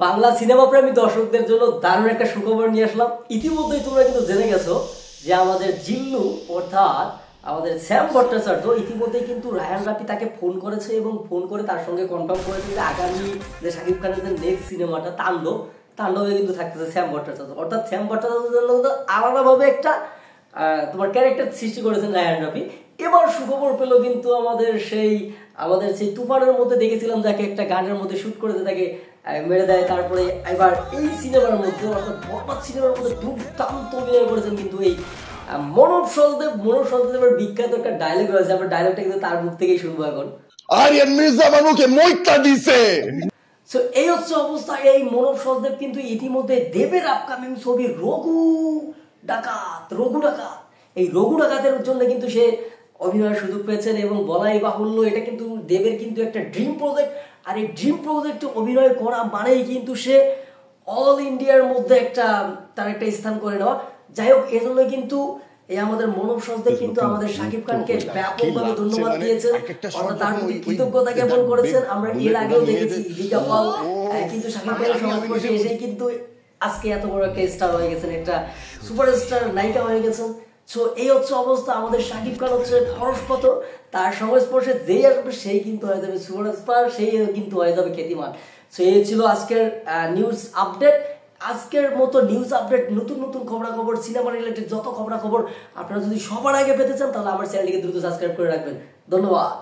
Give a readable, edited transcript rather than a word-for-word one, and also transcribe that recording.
Bangla cinema প্রেমী দর্শকদের জন্য দারুণ একটা সুখবর নিয়ে আসলাম। ইতিমধ্যেই তোমরা কিন্তু জেনে গেছো যে আমাদের জিল্লু অর্থাৎ আমাদের শ্যাম ভট্টাচার্য ইতিমধ্যেই কিন্তু রায়ান রাফি তাকে ফোন করেছে এবং ফোন করে তার সঙ্গে কনফার্ম করেছে যে আগামী যে শাকিব খানের যে নেক্সট সিনেমাটা তাণ্ডবে কিন্তু থাকতেছে শ্যাম ভট্টাচার্য। অর্থাৎ শ্যাম ভট্টাচার্যের জন্য আলাদাভাবে একটা তোমার ক্যারেক্টার সৃষ্টি করেছেন রায়ান রাফি। এবার সুখবর পেল কিন্তু আমাদের সেই তুফানের মধ্যে দেখেছিলাম যাকে একটা গানের মধ্যে শুট করেছে, তাকে মেরে দেয়। তারপরে এবার এই সিনেমার মধ্যে অর্থাৎ বরবাদ সিনেমার মধ্যে দুর্দান্ত অভিনয় করেছেন কিন্তু এই মনোজ সহদেবের বিখ্যাত একটা ডায়লগ রয়েছে। আমরা ডায়লগটা কিন্তু তার মুখ থেকেই শুনবো এখন। আরিয়ান মির্জা আমার মুখে মইটা দিছে। সো এই হচ্ছে অবস্থা। এই মনোজ সহদেব কিন্তু ইতিমধ্যে দেবের আপকামিং ছবি রঘু ডাকাত এই রঘু ডাকাতের জন্য কিন্তু সে অভিনয়ের সুযোগ পেয়েছেন এবং বলাই বাহুল্য এটা কিন্তু দেবের কিন্তু একটা ড্রিম প্রজেক্ট। আর এই ড্রিম প্রজেক্টে অভিনয় করা মানেই কিন্তু সে অল ইন্ডিয়ার মধ্যে তার একটা স্থান করে নেওয়া। যাই হোক, এজন্য কিন্তু এই আমাদের মনোজ সহদেব কিন্তু আমাদের শাকিব খানকে ব্যাপকভাবে ধন্যবাদ দিয়েছেন, অর্থাৎ তার প্রতি কৃতজ্ঞতা জ্ঞাপন করেছেন। আমরা এর আগেও দেখেছি ইদিকা পাল কিন্তু শাকিব খানের সংস্পর্শে এসে কিন্তু আজকে এত বড় একটা স্টার হয়ে গেছেন, একটা সুপারস্টার নায়িকা হয়ে গেছেন। সো এই হচ্ছে অবস্থা। আমাদের শাকিব খান হচ্ছে খরস্পত, তার সংস্পর্শে যেই আসবে সেই কিন্তু হয়ে যাবে সুপারস্টার, সেই কিন্তু হয়ে যাবে খ্যাতিমান। সো এই ছিল আজকের নিউজ আপডেট। আজকের মতো নিউজ আপডেট, নতুন নতুন খবরাখবর, সিনেমা রিলেটেড যত খবরাখবর আপনারা যদি সবার আগে পেতে চান তাহলে আমার চ্যানেলটিকে দ্রুত সাবস্ক্রাইব করে রাখবেন। ধন্যবাদ।